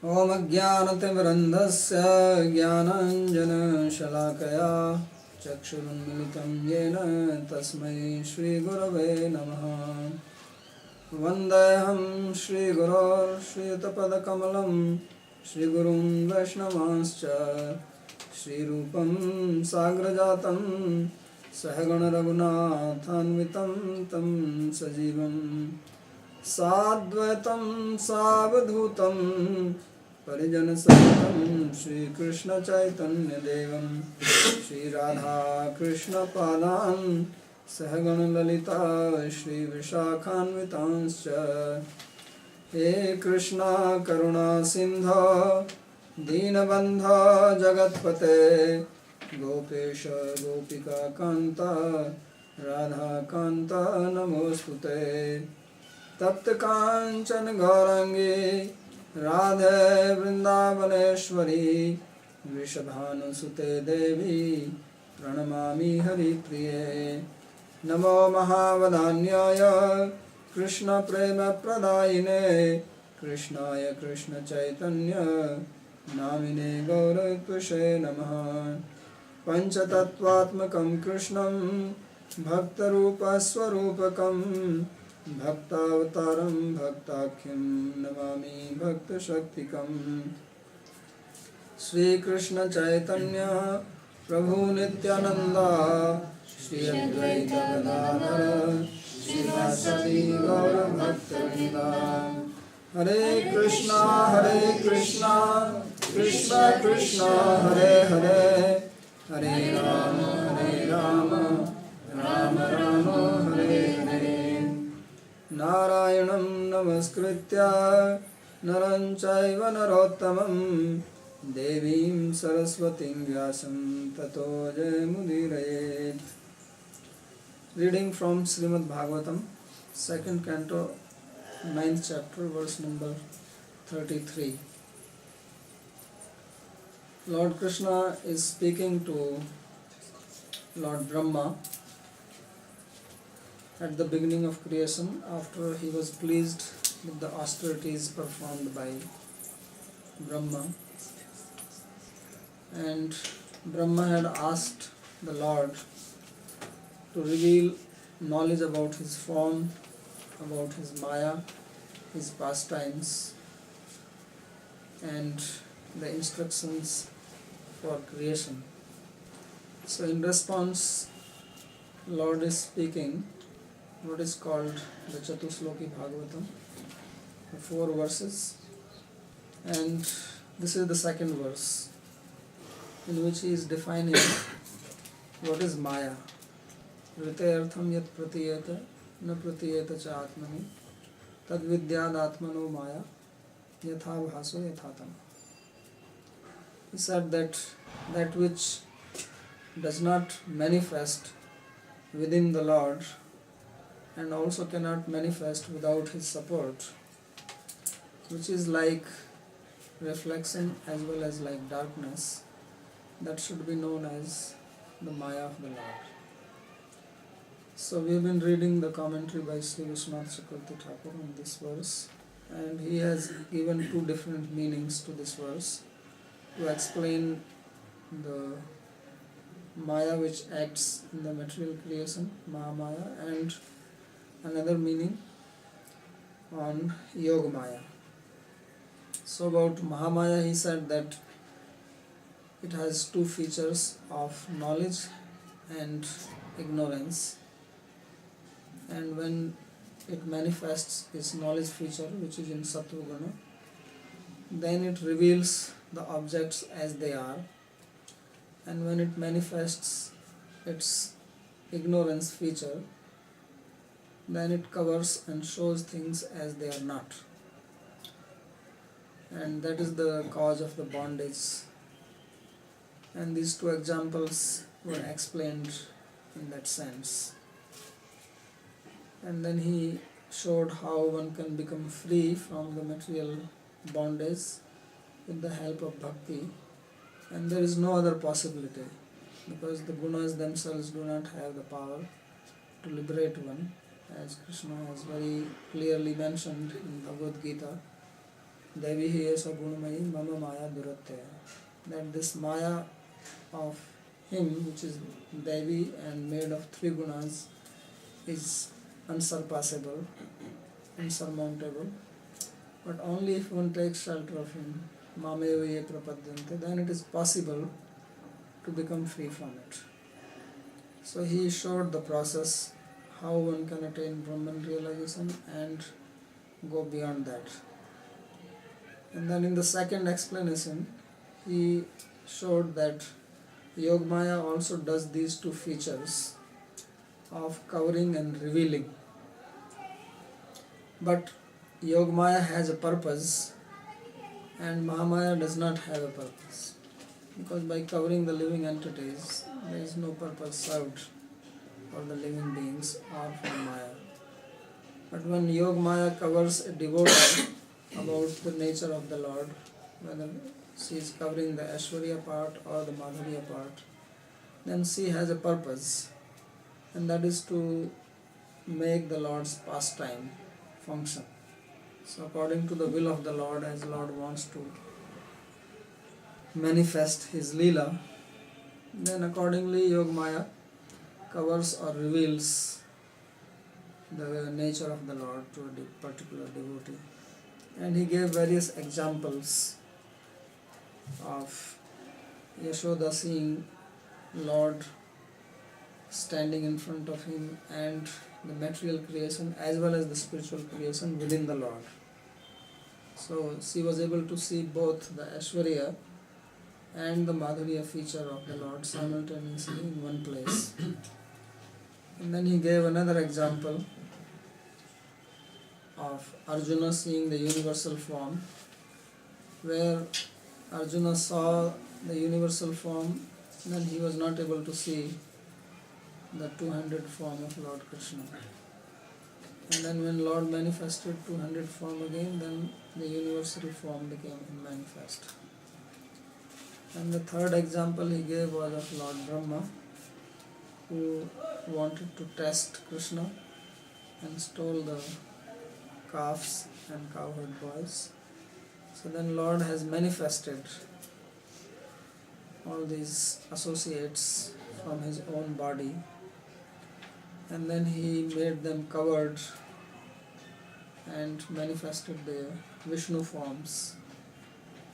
ॐ अज्ञानतिमिरन्धस्य ज्ञानाञ्जनशलाकया चक्षुरुन्मिलितं येन तस्मै श्रीगुरवे नमः। वन्देऽहं श्रीगुरो श्रीयुतपदकमलं श्रीगुरुं वैष्णवांश्च श्रीरूपं साग्रजातं सहगणरघुनाथान्वितं तं सजीवं साद्वैतं सावधूतं परिजनसहितं श्रीकृष्णचैतन्यदेवं श्रीराधाकृष्णपादान् सहगणललिता श्रीविशाखान्वितांश्च। हे कृष्णा करुणा सिन्धो दीनबन्धो जगत्पते गोपेश गोपिकान्त राधाकान्त नमोऽस्तुते। तप्त कांचन गौरांगी राधे वृंदावनेश्वरी वृषभानुसुते देवी प्रणमामि हरिप्रिये। नमो महावदान्याय कृष्ण प्रेम प्रदायिने कृष्णाय कृष्ण चैतन्य नामिने गौरत्वसे नमः। पंचतत्वात्मकं कृष्णं भक्तरूपस्वरूपकं भक्तावतारं भक्ताख्यं नमामि भक्तशक्तिकम्। श्रीकृष्ण चैतन्य प्रभु नित्यानंद श्री अद्वैत गदाधर श्रीवासदि गौर भक्तवृंद। हरे कृष्णा कृष्णा कृष्णा हरे हरे हरे राम राम राम हरे हरे। नारायणं नमस्कृत्य नरं चैव नरोत्तमं देवीं सरस्वतीं व्यासं ततो जयमुदीरयेत्। Reading from Srimad Bhagavatam, second canto, 9th chapter, verse number 33. Lord Krishna is speaking to Lord Brahma at the beginning of creation, after he was pleased with the austerities performed by Brahma. And Brahma had asked the Lord to reveal knowledge about his form, about his Maya, his pastimes, and the instructions for creation. So in response, Lord is speaking what is called the Chatusloki Bhagavatam, the 4 verses, and this is the second verse in which he is defining what is Maya. Rite artham yat pratiyeta na pratiyeta cha atmani tad vidyad atmano maya yatha bhaso yathatam. He said that which does not manifest within the Lord and also cannot manifest without his support, which is like reflection as well as like darkness, that should be known as the Maya of the Lord. So we have been reading the commentary by Sri Vishwanath Chakravarti Thakur on this verse, and he has given 2 different meanings to this verse to explain the Maya which acts in the material creation, Mahamaya, and another meaning on Yoga Maya. So about Mahamaya, he said that it has 2 features of knowledge and ignorance, and when it manifests its knowledge feature, which is in Sattva Guna, then it reveals the objects as they are, and when it manifests its ignorance feature, then it covers and shows things as they are not, and that is the cause of the bondage. And these 2 examples were explained in that sense. And then he showed how one can become free from the material bondage with the help of bhakti, and there is no other possibility, because the gunas themselves do not have the power to liberate one, as Krishna has very clearly mentioned in Bhagavad Gita, Devi hi esa gunamayi mama maya duratte. That this maya of him, which is Devi and made of three gunas, is unsurpassable, insurmountable. But only if one takes shelter of him, mameva ye prapadyante, then it is possible to become free from it. So he showed the process, how one can attain Brahman realization and go beyond that. And then in the second explanation, he showed that Yogamaya also does these two features of covering and revealing. But Yogamaya has a purpose and Mahamaya does not have a purpose. Because by covering the living entities, there is no purpose served for the living beings or for Maya. But when Yogamaya covers a devotee about the nature of the Lord, whether she is covering the Aishwarya part or the Madhurya part, then she has a purpose, and that is to make the Lord's pastime function. So according to the will of the Lord, as Lord wants to manifest his Leela, then accordingly Yogamaya covers or reveals the nature of the Lord to a particular devotee. And he gave various examples of Yashoda seeing Lord standing in front of him and the material creation as well as the spiritual creation within the Lord. So she was able to see both the Aishwarya and the Madhurya feature of the Lord simultaneously in one place. And then he gave another example of Arjuna seeing the universal form, where Arjuna saw the universal form, then he was not able to see the two-handed form of Lord Krishna. And then when Lord manifested two-handed form again, then the universal form became manifest. And the third example he gave was of Lord Brahma, who wanted to test Krishna and stole the calves and cowherd boys. So then Lord has manifested all these associates from his own body, and then he made them covered and manifested their Vishnu forms,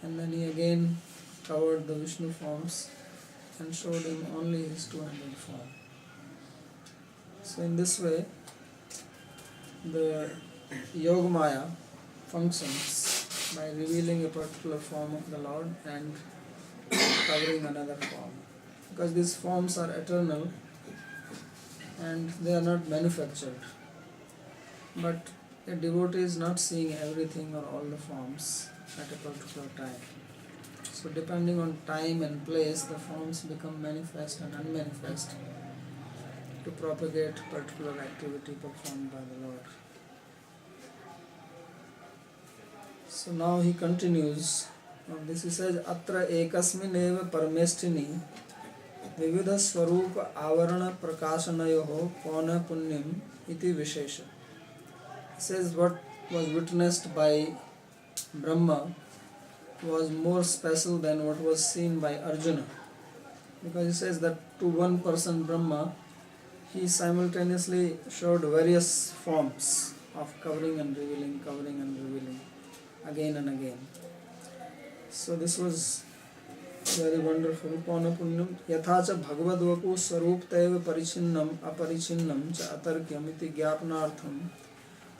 and then he again covered the Vishnu forms and showed him only his two-handed form. So in this way the Yogamaya functions by revealing a particular form of the Lord and covering another form, because these forms are eternal and they are not manufactured. But a devotee is not seeing everything or all the forms at a particular time. So depending on time and place, the forms become manifest and unmanifest to propagate particular activity performed by the Lord. So now he continues on this. He says, Atra ekasmin eva paramesthini vividha swarupa avarana prakashanayoho pona punyam iti vishesha. He says what was witnessed by Brahma was more special than what was seen by Arjuna, because he says that to one person Brahma, he simultaneously showed various forms of covering and revealing again and again. So this was very wonderful. Pona punyam yathacha bhagavadvaku saruptaiva parichinnam aparichinnam cha atarkyam iti gyapnartham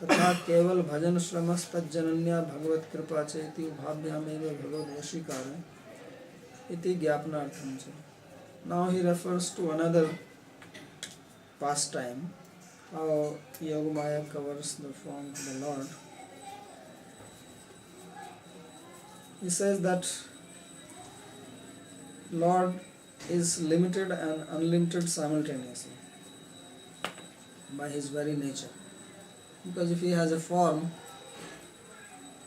तथा केवल भजन श्रमस्तज्जनन्या भगवत कृपा चेति उभाभ्यामेव भगवद वशीकार इति ज्ञापनार्थम च. Now he refers to another pastime, how Yogamaya covers the form of the Lord. He says that Lord is limited and unlimited simultaneously by his very nature. Because if he has a form,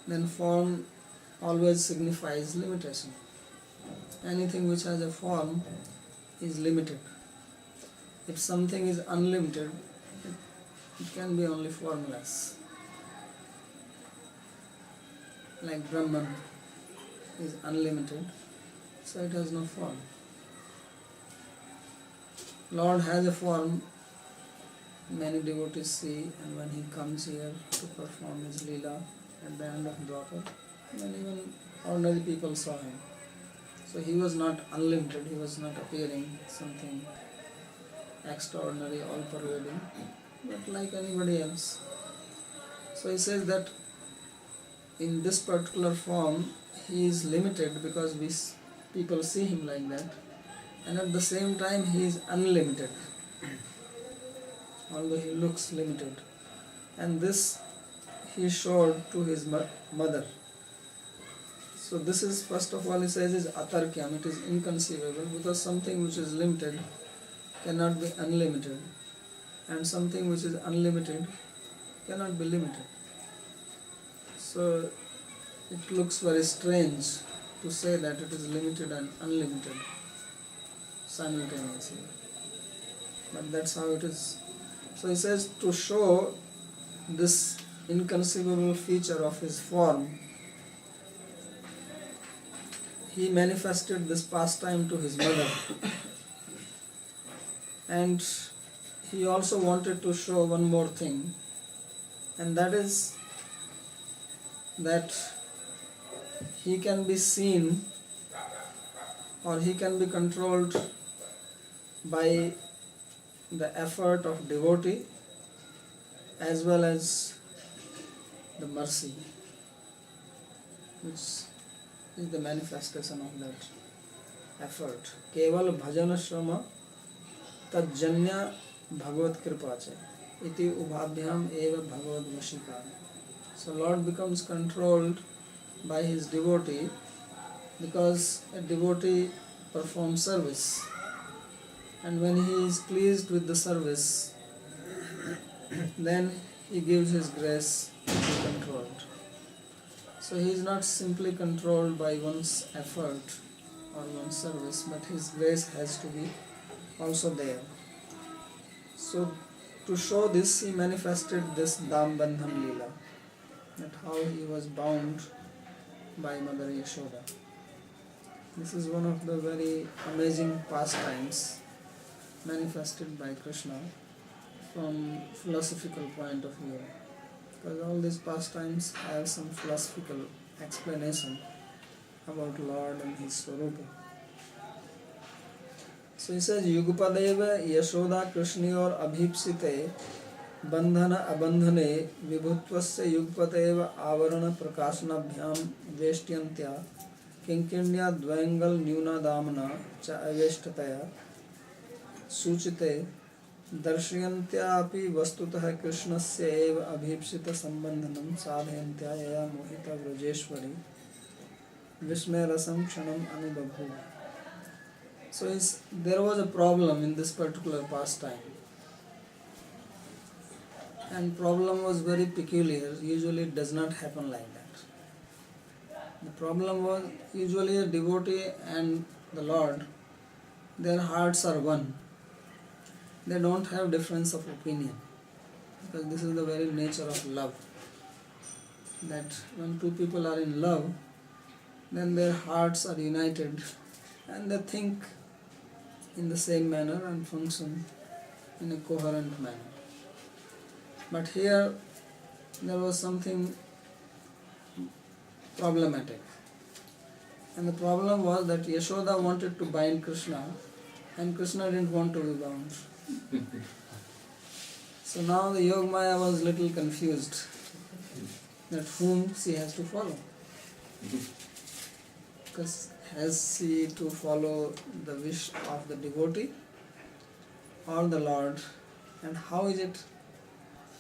then form always signifies limitation. Anything which has a form is limited. If something is unlimited, it can be only formless. like Brahman is unlimited, so it has no form. Lord has a form, many devotees see, and when he comes here to perform his Leela at the end of Dwapar, then even ordinary people saw him. So he was not unlimited, he was not appearing something extraordinary, all pervading, but like anybody else. So he says that in this particular form he is limited because people see him like that, and at the same time he is unlimited, although he looks limited. And this he showed to his mother. So this is, first of all, he says is atarkyam, it is inconceivable, because something which is limited cannot be unlimited, and something which is unlimited cannot be limited. So it looks very strange to say that it is limited and unlimited simultaneously, but that's how it is. So he says to show this inconceivable feature of his form, he manifested this pastime to his mother. And he also wanted to show one more thing, and that is that he can be seen or he can be controlled by the effort of devotee as well as the mercy, which is the manifestation of that effort. Keval bhajan shrama tajjanya bhagavad kripa cha iti ubhabhyam eva bhagavad vashika. So Lord becomes controlled by his devotee because a devotee performs service, and when he is pleased with the service, then he gives his grace to be controlled. So he is not simply controlled by one's effort or one's service, but his grace has to be also there. So to show this, he manifested this Dam Bandhan Leela, that how he was bound by Mother Yashoda. This is one of the very amazing pastimes manifested by Krishna from philosophical point of view, because all these pastimes have some philosophical explanation about Lord and his Swarupa. So he says, Yugupadeva Yashoda Krishnayor Abhipsite Bandhana Abandhane Vibhutvasya Yugpatev Avarana Prakashanabhyam Veshtiyantya Kinkinya Dvangal Nyuna Damana Cha Aveshtataya Suchite Darshyantyaapi Vastutah Krishnasya Eva Abhipsita Sambandhanam Sadhayantya Yaya Mohita Vrajeshwari Vismay Rasam Kshanam Anubabhu. So there was a problem in this particular pastime, and problem was very peculiar. Usually it does not happen like that. The problem was usually a devotee and the Lord, their hearts are one. They don't have difference of opinion, because this is the very nature of love, that when two people are in love, then their hearts are united and they think in the same manner and function in a coherent manner. But here there was something problematic, and the problem was that Yashoda wanted to bind Krishna and Krishna didn't want to be bound. So now the Yogamaya was little confused that whom she has to follow, because has she to follow the wish of the devotee or the Lord, and how is it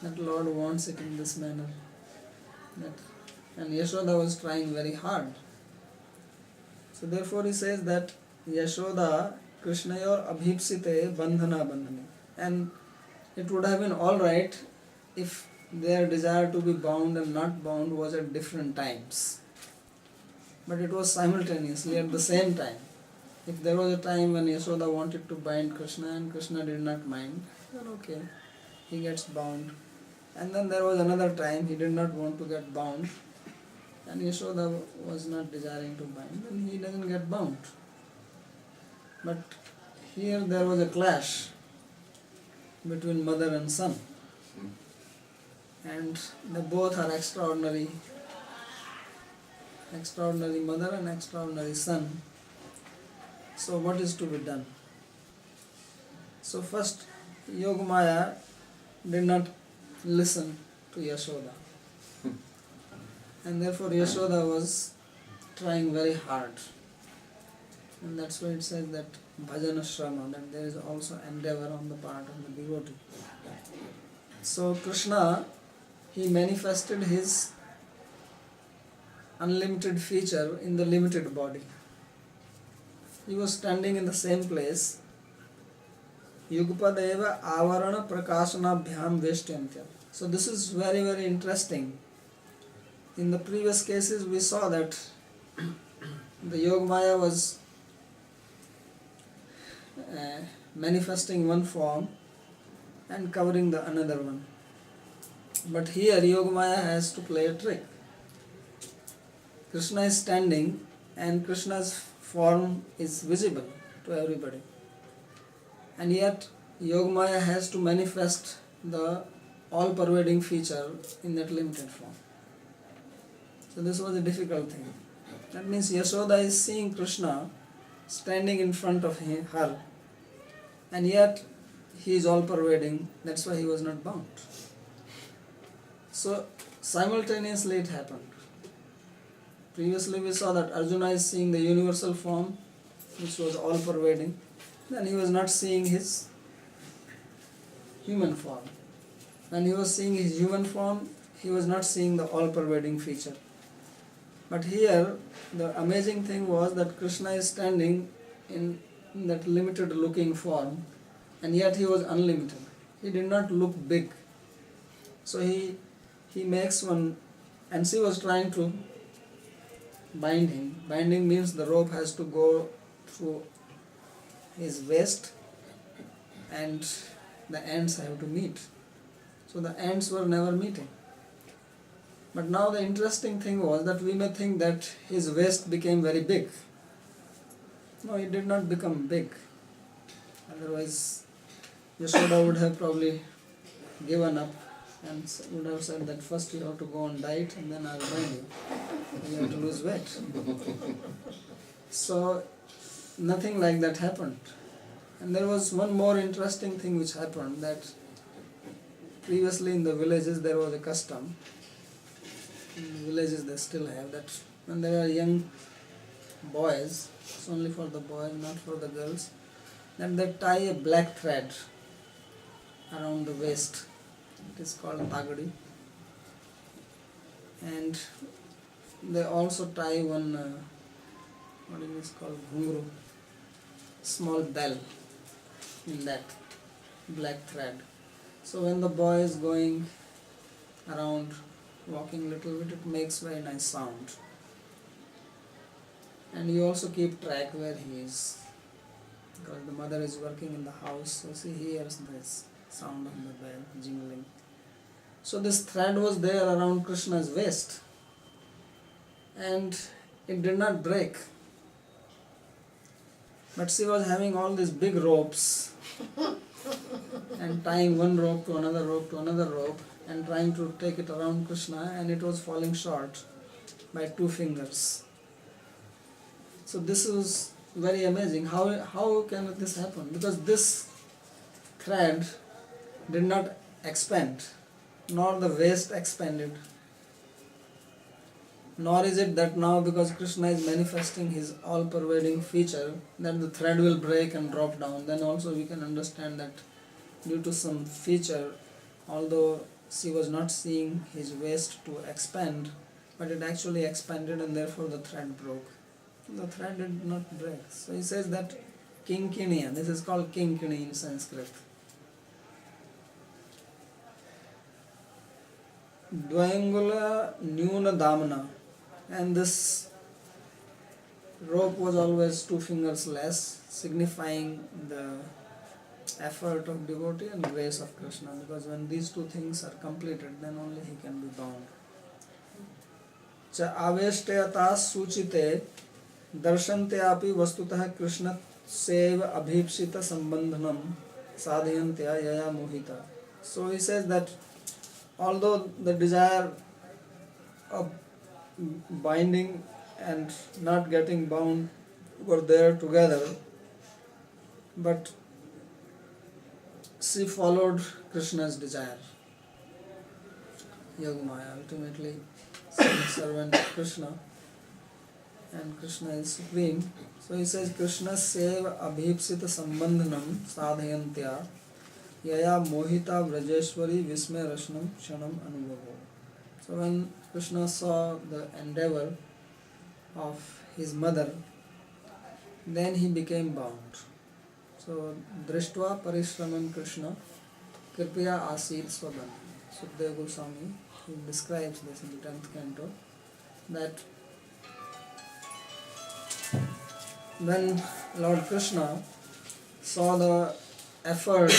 that Lord wants it in this manner? And Yashoda was trying very hard. So therefore he says that Yashoda Krishnayor Abhipsite Bandhana Bandhane. And it would have been alright if their desire to be bound and not bound was at different times. But it was simultaneously at the same time. If there was a time when Yashoda wanted to bind Krishna and Krishna did not mind, then okay, he gets bound. And then there was another time he did not want to get bound, and Yashoda was not desiring to bind, then he doesn't get bound. But here there was a clash between mother and son, and they both are extraordinary mother and extraordinary son. So what is to be done? So first, Yogamaya did not listen to Yashoda, and therefore Yashoda was trying very hard, and that's why it says that bhajana shrama, that there is also endeavor on the part of the devotee. So Krishna, he manifested his unlimited feature in the limited body. He was standing in the same place. Yugpadeva avarana prakashanabhyam veshtyantyam. So this is very, very interesting. In the previous cases we saw that the Yogamaya was manifesting one form and covering the another one. But here Yogamaya has to play a trick. Krishna is standing and Krishna's form is visible to everybody. And yet Yogamaya has to manifest the all-pervading feature in that limited form. So this was a difficult thing. That means Yashoda is seeing Krishna standing in front of her, and yet he is all-pervading. That's why he was not bound. So simultaneously it happened. Previously we saw that Arjuna is seeing the universal form, which was all-pervading. Then he was not seeing his human form. When he was seeing his human form, he was not seeing the all-pervading feature. But here, the amazing thing was that Krishna is standing in that limited looking form, and yet he was unlimited. He did not look big. So he makes one, and she was trying to bind him. Binding means the rope has to go through his waist and the ends have to meet. So the ends were never meeting. But now the interesting thing was that we may think that his waist became very big. No, it did not become big. Otherwise, Yashoda would have probably given up and would have said that first you have to go on diet and then I will bind you. You have to lose weight. So nothing like that happened. And there was one more interesting thing which happened, that previously in the villages there was a custom. In the villages they still have that when there are young boys, it's only for the boys, not for the girls, then they tie a black thread around the waist. It is called pagadi. And they also tie one, what it is called, ghungru, small bell in that black thread. So when the boy is going around, walking little bit, it makes very nice sound. And you also keep track where he is, because the mother is working in the house, so she hears this sound of the bell jingling. So this thread was there around Krishna's waist, and it did not break. But she was having all these big ropes and tying one rope to another rope to another rope and trying to take it around Krishna, and it was falling short by 2 fingers. So this was very amazing. How can this happen? Because this thread did not expand, nor the waist expanded. Nor is it that now because Krishna is manifesting his all-pervading feature that the thread will break and drop down. Then also we can understand that due to some feature, although she was not seeing his waist to expand, but it actually expanded and therefore the thread broke. The thread did not break. So he says that kinkiniya, this is called kinkini in Sanskrit. Dvayangula nyuna damana, and this rope was always 2 fingers less, signifying the effort of devotee and grace of Krishna, because when these 2 things are completed, then only he can be bound. च आवेष्टयता सूचिते दर्शन्त्यापि वस्तुतः कृष्णस्यैव अभीप्सित संबंधनम साधयन्त्या यया मोहिता. So he says that although the desire of binding and not getting bound were there together, but she followed Krishna's desire. Yogamaya, ultimately servant of Krishna, and Krishna is supreme. So he says Krishna seva abhipsita sambandhanam sadhayantya yaya mohita vrajeshwari vismay rashnam kshanam anubhavo. So when Krishna saw the endeavor of his mother, then he became bound. So drishtva parishraman Krishna kripaya asid swaban. Sukadeva Goswami, he describes this in the 10th canto, that when Lord Krishna saw the effort,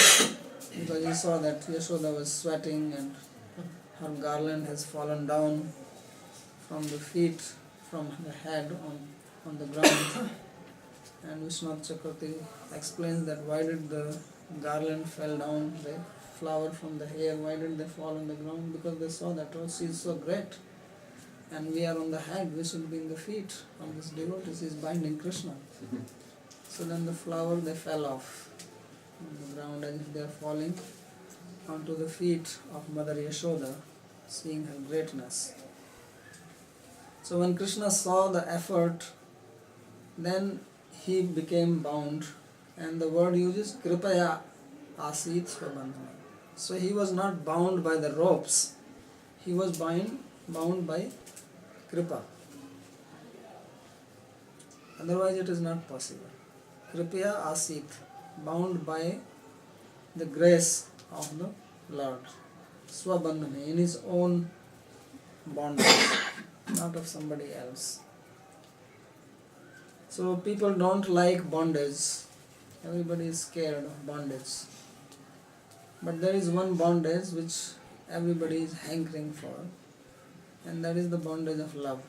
because he saw that Yashoda was sweating and her garland has fallen down from the feet, from the head on the ground, and Vishwanath Chakravarti explains that why did the garland fell down, the flower from the hair, why did they fall on the ground? Because they saw that, oh, she is so great, and we are on the head, we should be in the feet of this devotee, she is binding Krishna. So then the flower, they fell off on the ground as if they are falling onto the feet of Mother Yashoda, seeing her greatness. So when Krishna saw the effort, then he became bound, and the word uses kripaya asit svabandhana. So he was not bound by the ropes, he was bound by kripa. Otherwise it is not possible. Kripaya asit, bound by the grace of the Lord. Swabandhana, in his own bondage, not of somebody else. So people don't like bondage. Everybody is scared of bondage. But there is one bondage which everybody is hankering for, and that is the bondage of love.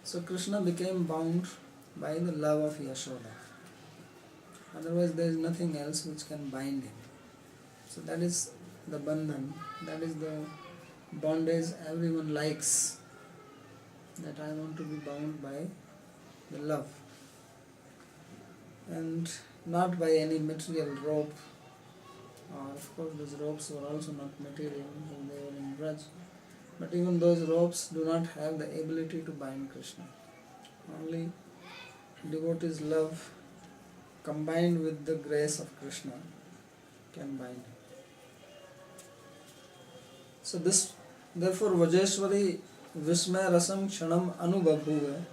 So Krishna became bound by the love of Yashoda. Otherwise there is nothing else which can bind him. So that is the bandhan, that is the bondage everyone likes, that I want to be bound by the love, and not by any material rope. Of course those ropes were also not material, they were in Braj, but even those ropes do not have the ability to bind Krishna. Only devotee's love combined with the grace of Krishna can bind him. So this, therefore Vajeshwari Vismay Rasam Kshanam Anubhabhuva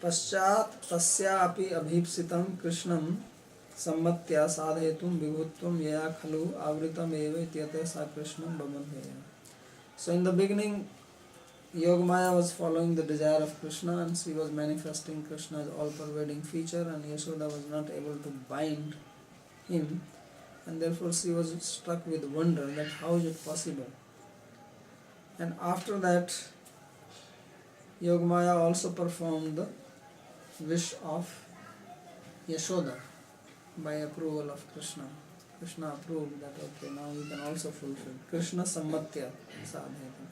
Paschat Tasya Api Abhipsitam Krishnam Sammatya Sadhetum Vibhutvam Yaya Khalu Avritam Eva Ityate Sa Krishnam Bhavanheya. So in the beginning, Yogamaya was following the desire of Krishna, and she was manifesting Krishna's all-pervading feature, and Yashoda was not able to bind him, and therefore she was struck with wonder that how is it possible. And after that, Yogamaya also performed the wish of Yashoda by approval of Krishna. Krishna approved that, okay, now you can also fulfill. Krishna sammatya sadheta,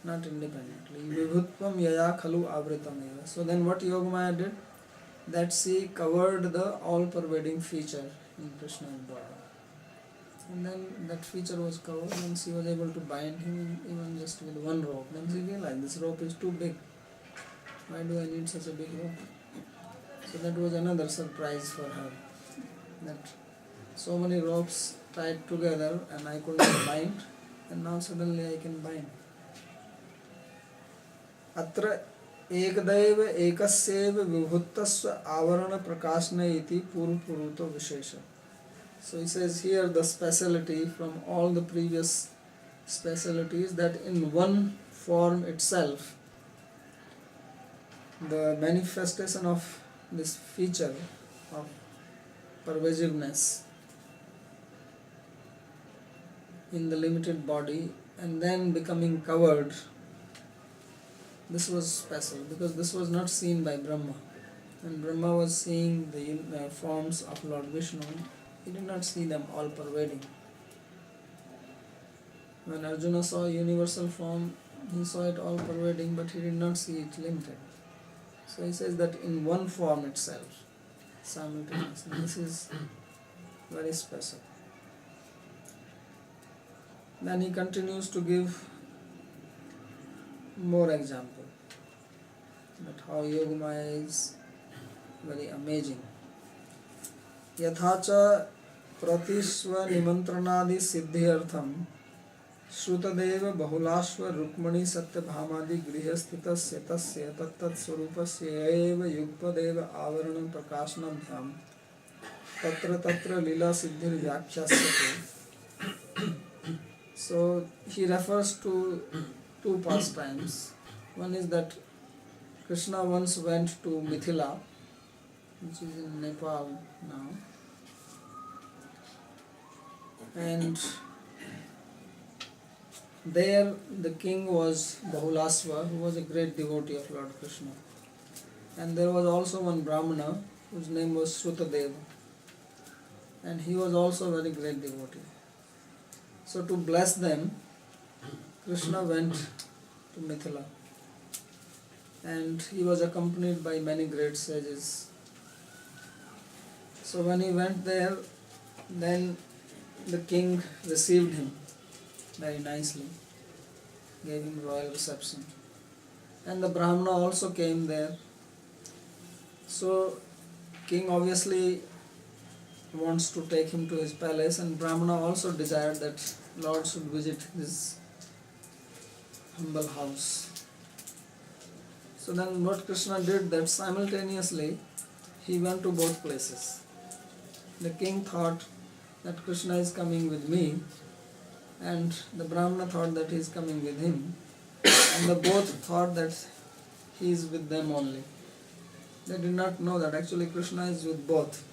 not independently. Vibhutvam yaya khalu avritam eva. So then what Yogamaya did? That she covered the all-pervading feature in Krishna's body. And then that feature was covered, and she was able to bind him even just with one rope. Then she realized this rope is too big. Why do I need such a big rope? So that was another surprise for her, that so many ropes tied together and I could not bind, and now suddenly I can bind. Atra ekadaiv ekasyeva vibhuttasva avarana prakashna iti purpuruto vishesha. So he says here the speciality from all the previous specialities, that in one form itself, the manifestation of this feature of pervasiveness in the limited body, and then becoming covered This was special because this was not seen by Brahma. When Brahma was seeing the forms of Lord Vishnu, he did not see them all pervading. When Arjuna saw universal form, he saw it all pervading, but he did not see it limited. So he says that in one form itself, simultaneously. This is very special. Then he continues to give more example that how Yogamaya is very amazing. Yathacha pratisva nimantranadi siddhyartham Shrutadev bahulashva rukmani satyabhamadi grihasthitasya tasya tattat swarupasya eva yugpadeva avaranam prakashanabhyam tatra tatra lila siddhir vyakhyasate. So he refers to two pastimes. One is that Krishna once went to Mithila, which is in Nepal now, and there the king was Bahulasva, who was a great devotee of Lord Krishna. And there was also one Brahmana whose name was Shrutadeva, and he was also a very great devotee. So to bless them, Krishna went to Mithila, and he was accompanied by many great sages. So when he went there, then the king received him very nicely, gave him royal reception, and the Brahmana also came there. So king obviously wants to take him to his palace, and Brahmana also desired that Lord should visit his humble house. So then what Krishna did, that simultaneously he went to both places. The king thought that Krishna is coming with me, and the Brahmana thought that he is coming with him, and the both thought that he is with them only. They did not know that actually Krishna is with both.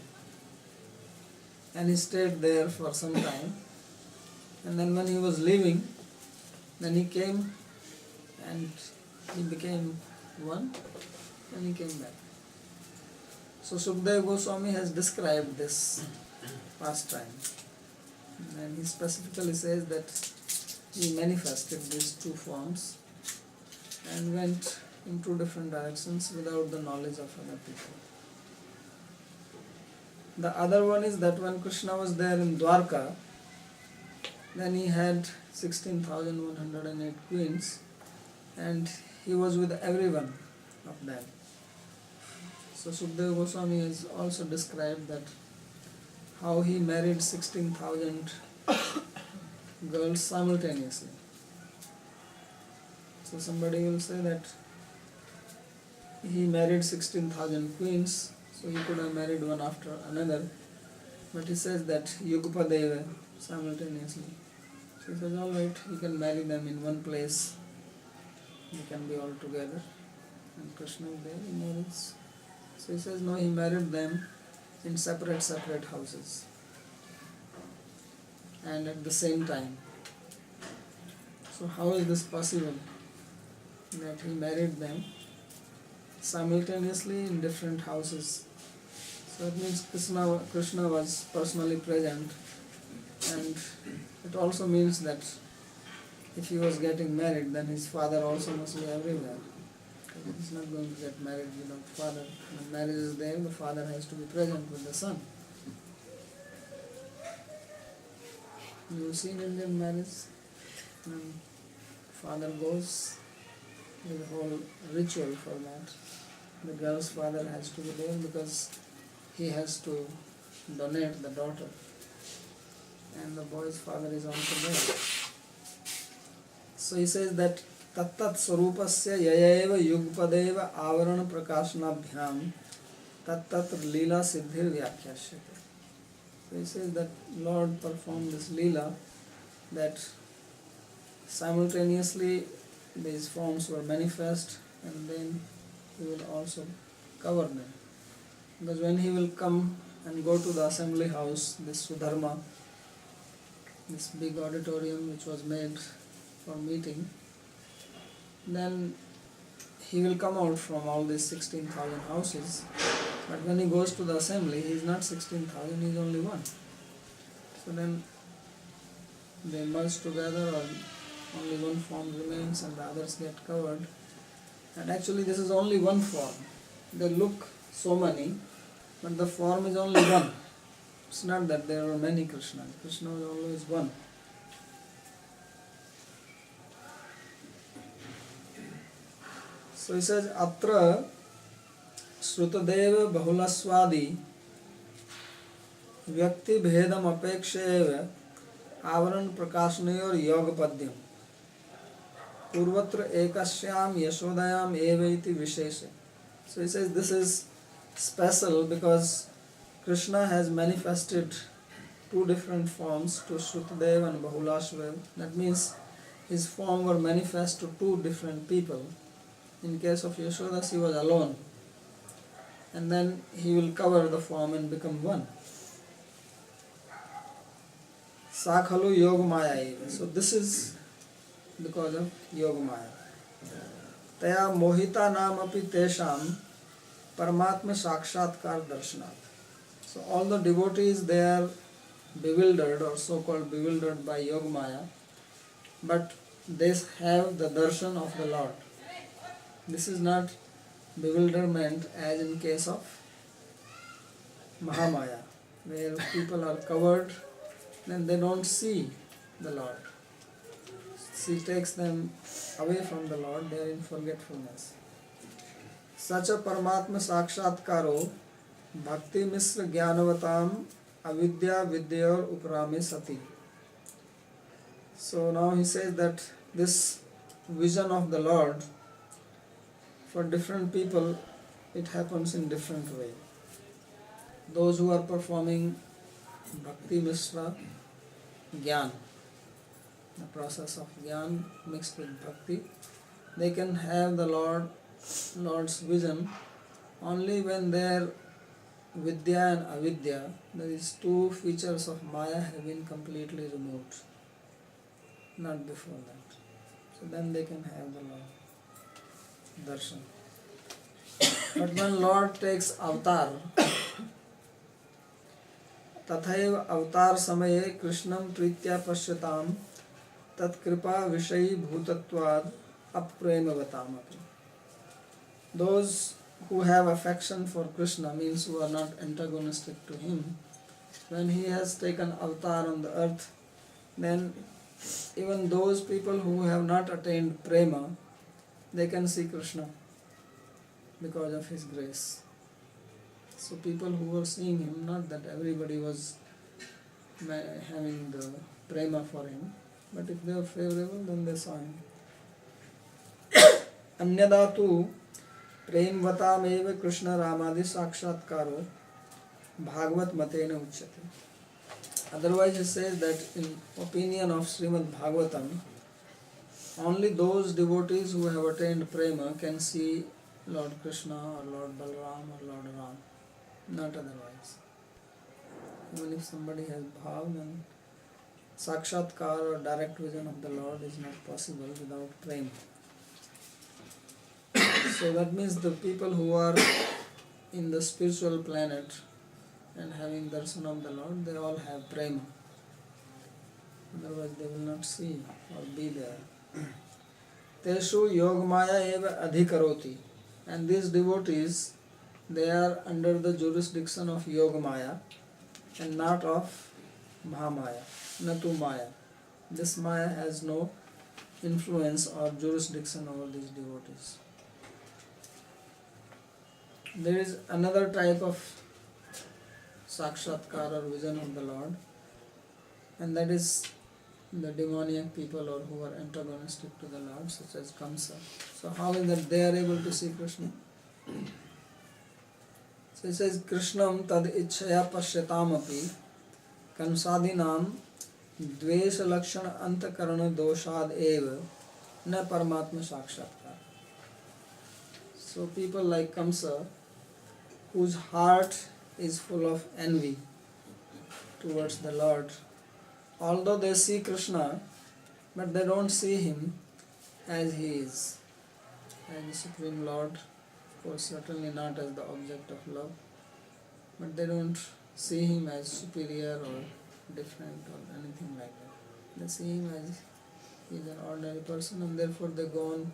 And he stayed there for some time, and then when he was leaving, then he came and he became one, and he came back. So Sukadeva Goswami has described this pastime, and he specifically says that he manifested these two forms and went in two different directions without the knowledge of other people. The other one is that when Krishna was there in Dwarka, then he had 16,108 queens, and he was with every one of them. So Sukadeva Goswami has also described that how he married 16,000 girls simultaneously. So somebody will say that he married 16,000 queens, so he could have married one after another. But he says that Yugpadeva simultaneously. So he says, alright, you can marry them in one place, they can be all together. And Krishna is there, he marries. So he says, no, he married them in separate houses and at the same time. So how is this possible, that he married them simultaneously in different houses? So it means Krishna was personally present, and it also means that if he was getting married, then his father also must be everywhere. He's not going to get married without father. When marriage is there, the father has to be present with the son. You see in Indian marriage, when father goes, there's a whole ritual for that. The girl's father has to be there because he has to donate the daughter, and the boy's father is also there. So he says that tattat swarupasya yayeva yugpadeva avarana prakashanabhyam tattat lila siddhir vyakhyashyate. So he says that Lord performed this lila, that simultaneously these forms were manifest, and then he will also cover them. Because when he will come and go to the assembly house, this Sudharma, this big auditorium which was made for meeting, then he will come out from all these 16,000 houses, but when he goes to the assembly, he is not 16,000, he is only one. So then they merge together, or only one form remains and the others get covered. And actually this is only one form. They look so many, but the form is only one. It's not that there are many Krishnas. Krishna is always one. So he says, Atra Srutadeva Bahulaswadi Vyakti Bhedam Apeksheva Avaran Prakashnayor Yoga Padyam Purvatra Ekasyam Yashodayam Evaiti Vishesha. So he says this is special because Krishna has manifested two different forms to Srutadeva and Bahulashva. That means his form were manifest to two different people. In case of Yashoda, she was alone. And then he will cover the form and become one. Sakhalu Yogamaya. So this is because of Yogamaya. Taya mohita namapi tesham paramatma sakshatkar darshanat. So all the devotees, they are bewildered or so-called bewildered by Yogamaya, but they have the darshan of the Lord. This is not bewilderment as in case of Mahamaya, where people are covered, then they don't see the Lord. She takes them away from the Lord, they are in forgetfulness. Sacha Paramatma Sakshatkaro Bhakti Misra Jnanavatam Avidya Vidyayor Uprame Sati. So now he says that this vision of the Lord, for different people, it happens in different way. Those who are performing Bhakti Misra Gyan, the process of Gyan mixed with Bhakti, they can have the Lord's vision only when their Vidya and Avidya, that is two features of Maya, have been completely removed, not before that. So then they can have the Lord darshan. But when Lord takes avatar, tathaiva avatar samaye krishnam pritya pashyatam tat kripa vishayi bhutatvad apremavataamapi. Those who have affection for Krishna, means who are not antagonistic to him, when he has taken avatar on the earth, then even those people who have not attained prema, they can see Krishna because of his grace. So people who were seeing him, not that everybody was having the prema for him, but if they were favorable, then they saw him. Anyada tu premvatam eva Krishna Ramadi sakshatkaro Bhagavad matena uchyate. Otherwise he says that in opinion of Srimad Bhagavatam, only those devotees who have attained prema can see Lord Krishna or Lord Balaram or Lord Ram, not otherwise. Even if somebody has bhav, then sakshatkar or direct vision of the Lord is not possible without prema. So that means the people who are in the spiritual planet and having darshan of the Lord, they all have prema. Otherwise they will not see or be there. Teshu Yogamaya eva adhikaroti. And these devotees, they are under the jurisdiction of Yogamaya and not of Mahamaya, Natu Maya. This Maya has no influence or jurisdiction over these devotees. There is another type of sakshatkar or vision of the Lord, and that is the demoniac people or who are antagonistic to the Lord, such as Kamsa. So how is that they are able to see Krishna? So it says, Krishnam tad ichchaya pashyatamapi kamsadinam dvesha lakshana antakarana doshad eva na paramatma sakshatkar. So people like Kamsa, whose heart is full of envy towards the Lord, although they see Krishna, but they don't see him as he is. as the Supreme Lord, of course certainly not as the object of love, but they don't see him as superior or different or anything like that. They see him as he's an ordinary person, and therefore they go on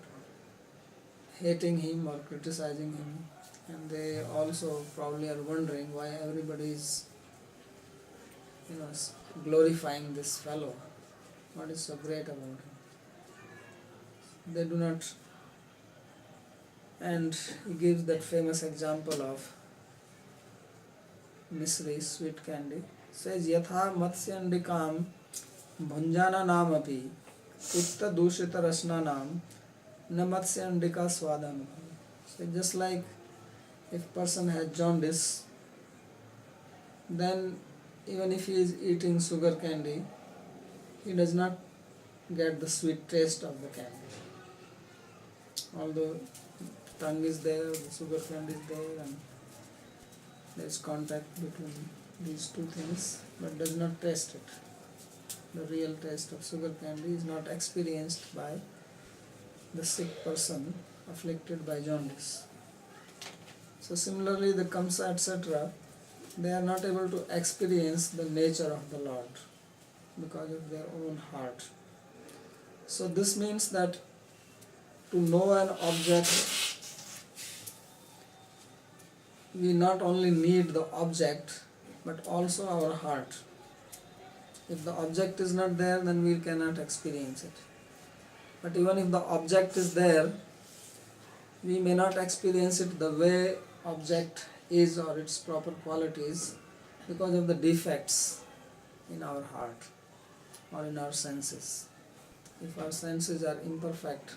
hating him or criticizing him, and they also probably are wondering why everybody is glorifying this fellow. What is so great about him? They do not. And he gives that famous example of Misri, sweet candy. Says Yatha Matsyandikam Bhunjana Namapi Pitta Dushita Rasna Nam Na Matsyandika Swadam. So just like if person has jaundice, then even if he is eating sugar candy, he does not get the sweet taste of the candy. Although tongue is there, the sugar candy is there, and there is contact between these two things, but does not taste it. The real taste of sugar candy is not experienced by the sick person afflicted by jaundice. So similarly, the Kamsa, etc., they are not able to experience the nature of the Lord because of their own heart. So this means that to know an object, we not only need the object but also our heart. If the object is not there, then we cannot experience it. But even if the object is there, we may not experience it the way object is or its proper qualities because of the defects in our heart or in our senses. If our senses are imperfect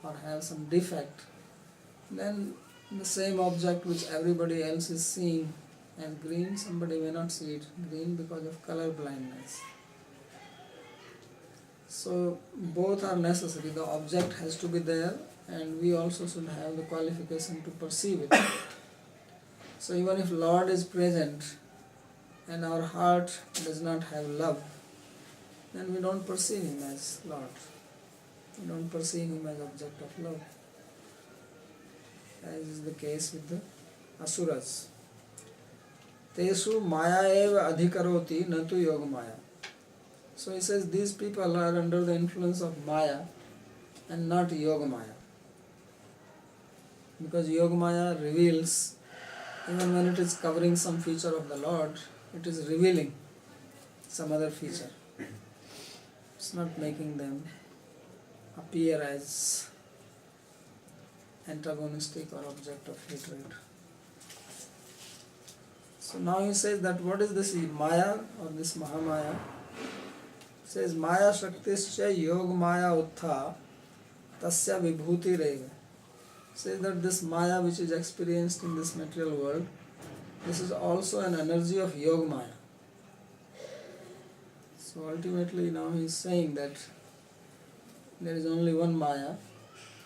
or have some defect, then the same object which everybody else is seeing as green, somebody may not see it green because of color blindness. So both are necessary. The object has to be there, and we also should have the qualification to perceive it. So even if Lord is present and our heart does not have love, then we don't perceive him as Lord. We don't perceive him as object of love, as is the case with the asuras. Tesu maya eva adhikaroti natu yoga maya. So he says these people are under the influence of maya and not yoga maya. Because yoga maya reveals, even when it is covering some feature of the Lord, it is revealing some other feature. It's not making them appear as antagonistic or object of hatred. So now he says that what is this Maya or this Mahamaya? He says Maya Shaktischa Yog Maya Uttha Tasya Vibhuti Reva. Says that this Maya which is experienced in this material world, this is also an energy of Yog Maya. So ultimately now he is saying that there is only one Maya,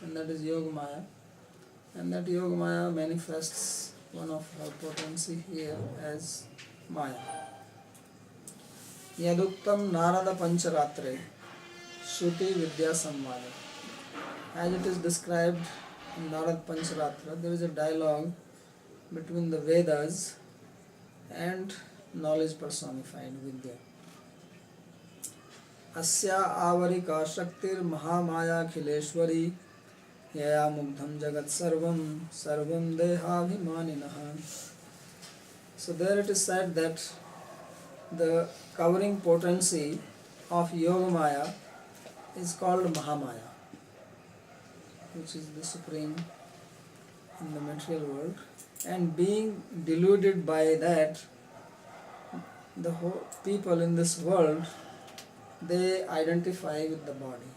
and that is Yoga Maya, and that Yoga Maya manifests one of her potency here as Maya. Yaduktam Narada Pancharatre Shruti Vidya Samvada. As it is described in Narada Pancharatra, there is a dialogue between the Vedas and knowledge personified Vidya. अस्या आवरिका शक्तिर महामाया खिलेश्वरी यया मुग्धम जगत सर्वम देहाभिमानिनः. So there it is said that the covering potency of Yoga Maya is called Mahamaya, which is the supreme in the material world, and being deluded by that, the whole people in this world, they identify with the body.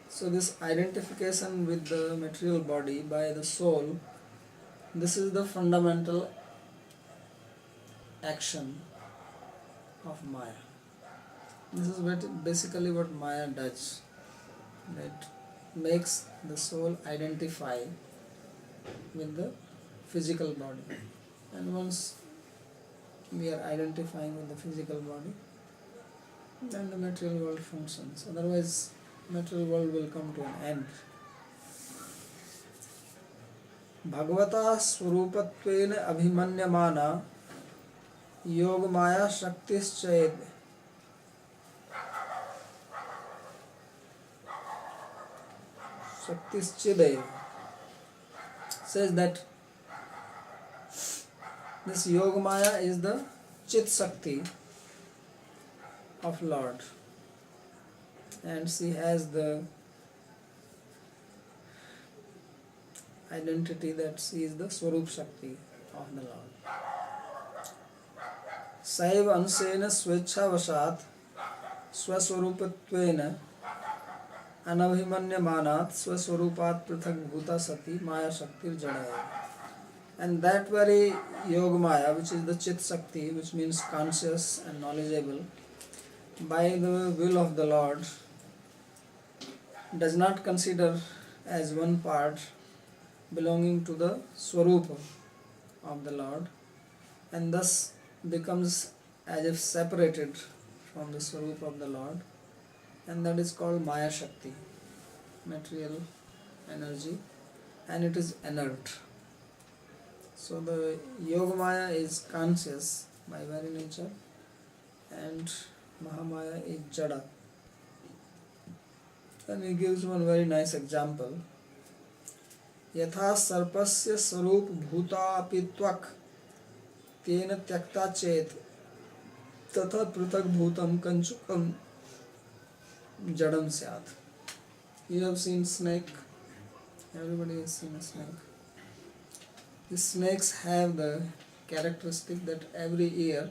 So this identification with the material body by the soul, this is the fundamental action of Maya. This is basically what Maya does. It makes the soul identify with the physical body. And once we are identifying with the physical body, then the material world functions. Otherwise, material world will come to an end. भगवता स्वरूपत्वेन अभिमन्यमाना योग माया शक्तिश्चेद Shaktischidaya says that this Yogamaya is the Chit Shakti of Lord, and she has the identity that she is the Swarup Shakti of the Lord. Saiva ansena swechhavasat swaswarupattvena anabhimanyamaat swaswarupat prithak bhuta sati maya shaktir jadaya. And that very Yogamaya, which is the Chit Shakti, which means conscious and knowledgeable, by the will of the Lord, does not consider as one part belonging to the Swarupa of the Lord, and thus becomes as if separated from the Swarupa of the Lord, and that is called Maya Shakti, material energy, and it is inert. So the Yogamaya is conscious by very nature, and Mahamaya is Jada. And he gives one very nice example. Yatha sarpasya sarup bhuta apitwak tena tyakta chet tatha pruthak bhutam kanchukam jadam syat. You have seen snake. Everybody has seen a snake. The snakes have the characteristic that every year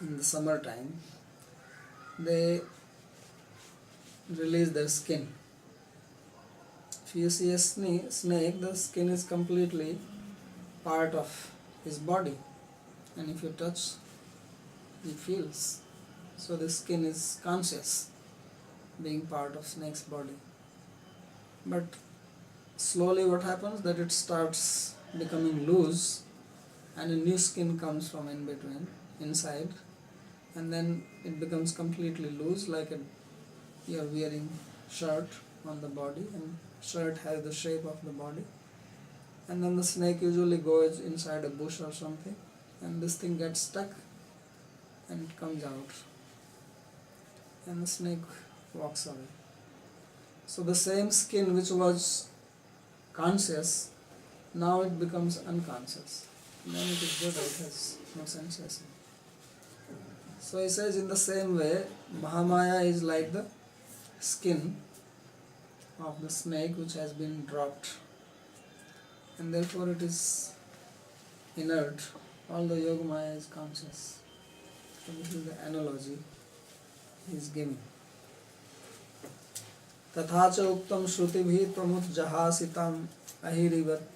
in the summertime they release their skin. If you see a snake, the skin is completely part of his body, and if you touch, he feels. So the skin is conscious, being part of snake's body. But slowly what happens, that it starts becoming loose, and a new skin comes from in between, inside, and then it becomes completely loose, like you are wearing shirt on the body, and shirt has the shape of the body, and then the snake usually goes inside a bush or something, and this thing gets stuck and it comes out, and the snake walks away. So the same skin which was conscious, now it becomes unconscious, and then it is Jada, it has no sensation. So he says, in the same way, Mahamaya is like the skin of the snake which has been dropped, and therefore it is inert, although Yogamaya is conscious. So this is the analogy he is giving. तथा च उक्तम श्रुतिभिः त्वमुत जहासितम अहिरिवत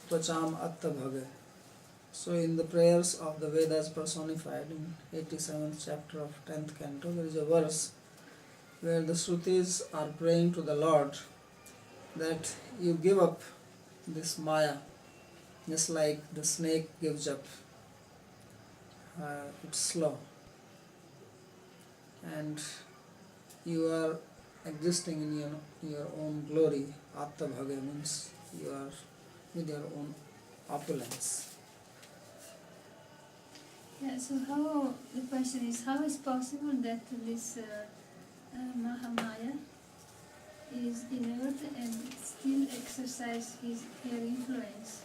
त्वचाम अत्तभगे. So in the prayers of the Vedas personified in 87th chapter of 10th canto, there is a verse where the Shrutis are praying to the Lord that you give up this Maya, just like the snake gives up its slough, and you are existing in your own glory. Atta Bhage means you are with your own opulence. Yeah, so the question is, how is possible that this Mahamaya is inert and still exercise her influence?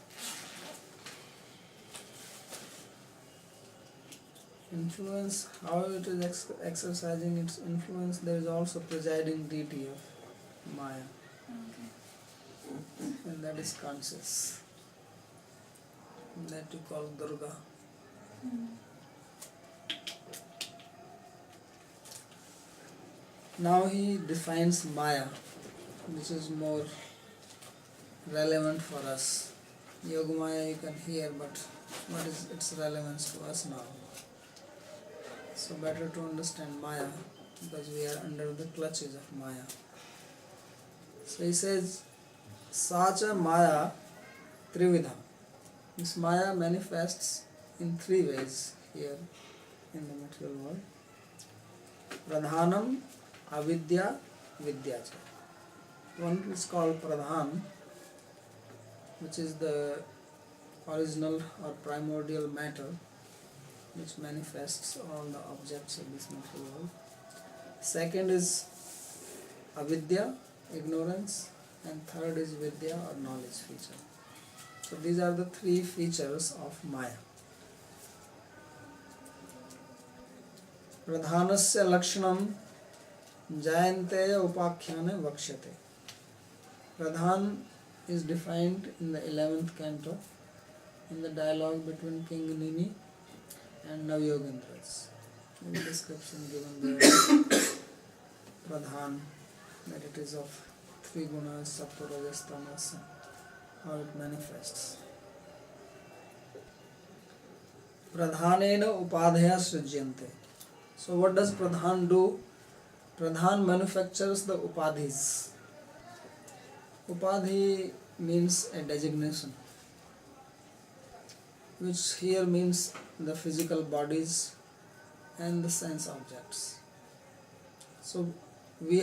Influence, how it is exercising its influence, there is also presiding deity of Maya, Okay. and that is conscious. That you call Durga. Now he defines Maya, which is more relevant for us. Yogamaya you can hear, but what is its relevance to us now? So better to understand Maya, because we are under the clutches of Maya. So he says, Sacha Maya Trividha. This Maya manifests in three ways here in the material world. Pradhanam, Avidya, Vidyacha. One is called Pradhan, which is the original or primordial matter which manifests all the objects of this material world. Second is avidya, ignorance, and third is vidya or knowledge feature. So these are the three features of Maya. Pradhanasya lakshanam jayanteya upakhyanam vakshate. Pradhan is defined in the 11th canto in the dialogue between King Nini and Navyogendras. In the description given there, Pradhan, that it is of three gunas, sattva, rajas, tamas, how it manifests. Pradhanena upadhaya srijyante. So what does Pradhan do? Pradhan manufactures the upadhis. Upadhi means a designation, which here means the physical bodies and the sense objects. So we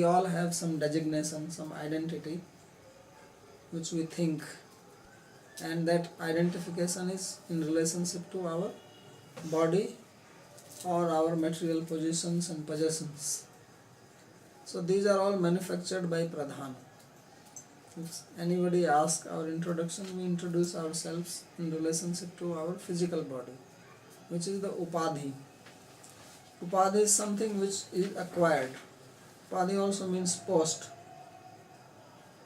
all have some designation, some identity which we think, and that identification is in relationship to our body or our material positions and possessions. So these are all manufactured by Pradhan. If anybody asks our introduction, we introduce ourselves in relationship to our physical body, which is the upadhi. Upadhi is something which is acquired. Upadhi also means post.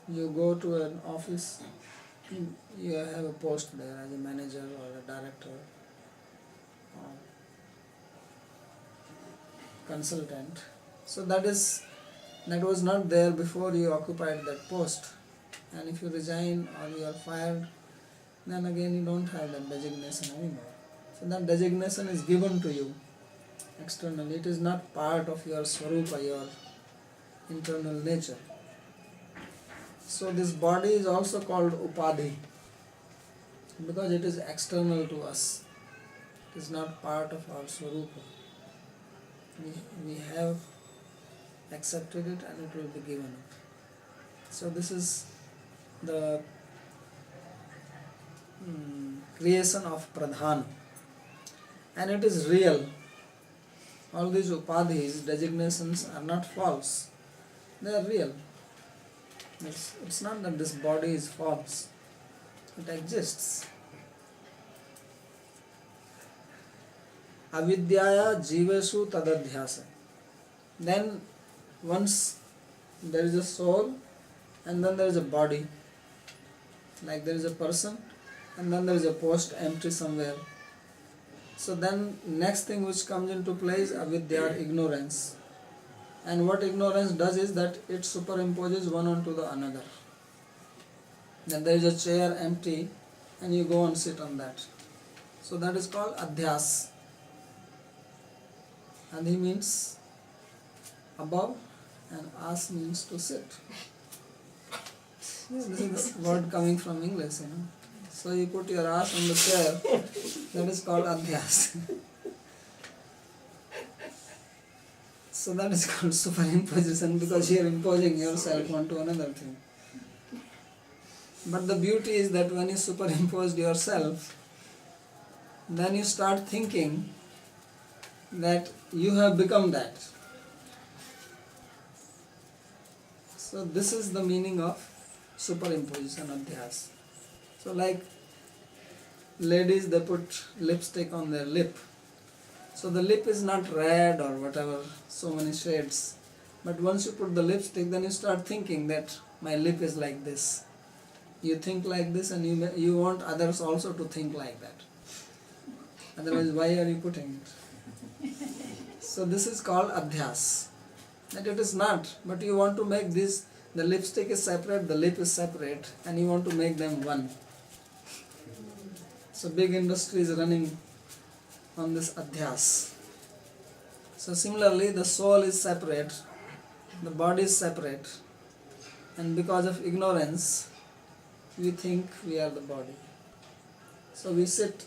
You go to an office, you have a post there as a manager or a director or consultant. So that was not there before you occupied that post. And if you resign or you are fired, then again you don't have that designation anymore. So that designation is given to you externally. It is not part of your swarupa, your internal nature. So this body is also called upadhi because it is external to us. It is not part of our swarupa. We have accepted it and it will be given up. So this is the creation of Pradhan, and it is real. All these upadhis, designations, are not false. They are real. It's not that this body is false. It exists. Avidyaya jivesu tadadhyasa. Then once there is a soul and then there is a body, like there is a person and then there is a post empty somewhere. So then next thing which comes into play is avidya, ignorance. And what ignorance does is that it superimposes one onto the another. Then there is a chair empty and you go and sit on that. So that is called adhyas. Adhi means above and as means to sit. This is the word coming from English, So you put your ass on the chair, that is called adhyas. So that is called superimposition because you are imposing yourself onto another thing. But the beauty is that when you superimposed yourself, then you start thinking that you have become that. So this is the meaning of superimposition, adhyas. So like ladies, they put lipstick on their lip. So the lip is not red or whatever, so many shades. But once you put the lipstick, then you start thinking that my lip is like this. You think like this and you want others also to think like that. Otherwise, why are you putting it? So this is called adhyas. That it is not, but you want to make this, the lipstick is separate, the lip is separate, and you want to make them one. So big industry is running on this adhyas. So similarly, the soul is separate, the body is separate, and because of ignorance, we think we are the body. So we sit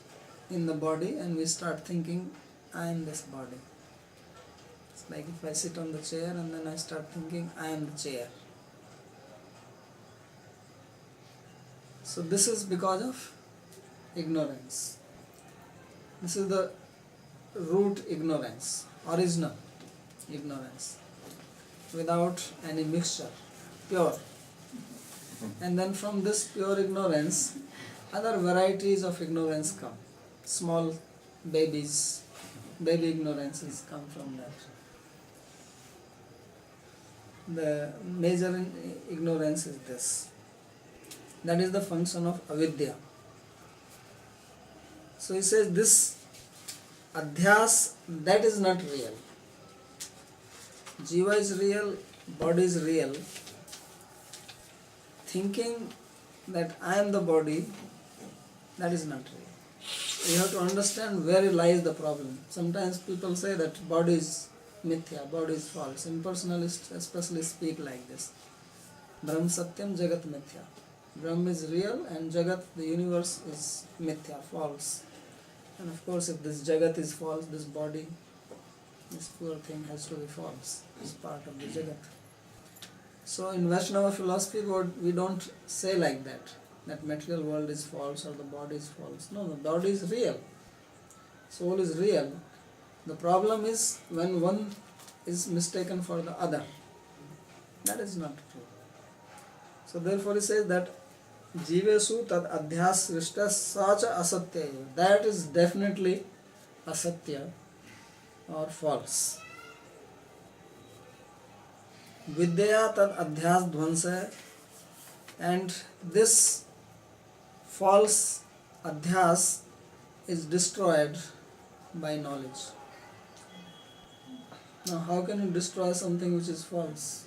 in the body and we start thinking, I am this body. It's like if I sit on the chair and then I start thinking, I am the chair. So this is because of ignorance. This is the root ignorance, original ignorance, without any mixture, pure. And then from this pure ignorance, other varieties of ignorance come. Small babies, baby ignorances come from that. The major ignorance is this. That is the function of avidya. So he says this adhyas, that is not real. Jiva is real, body is real. Thinking that I am the body, that is not real. You have to understand where lies the problem. Sometimes people say that body is mithya, body is false. Impersonalists especially speak like this. Brahm satyam, jagat mithya. Brahm is real and jagat, the universe, is mithya, false. And of course, if this jagat is false, this body, this poor thing has to be false. It's part of the jagat. So in Vaishnava philosophy, we don't say like that material world is false or the body is false. No, the body is real. Soul is real. The problem is when one is mistaken for the other. That is not true. So therefore he says that Jivesu tad adhyas srishta sacha asatya. That is definitely asatya or false. Vidya tad adhyas dhvansa, and this false adhyas is destroyed by knowledge. Now how can you destroy something which is false?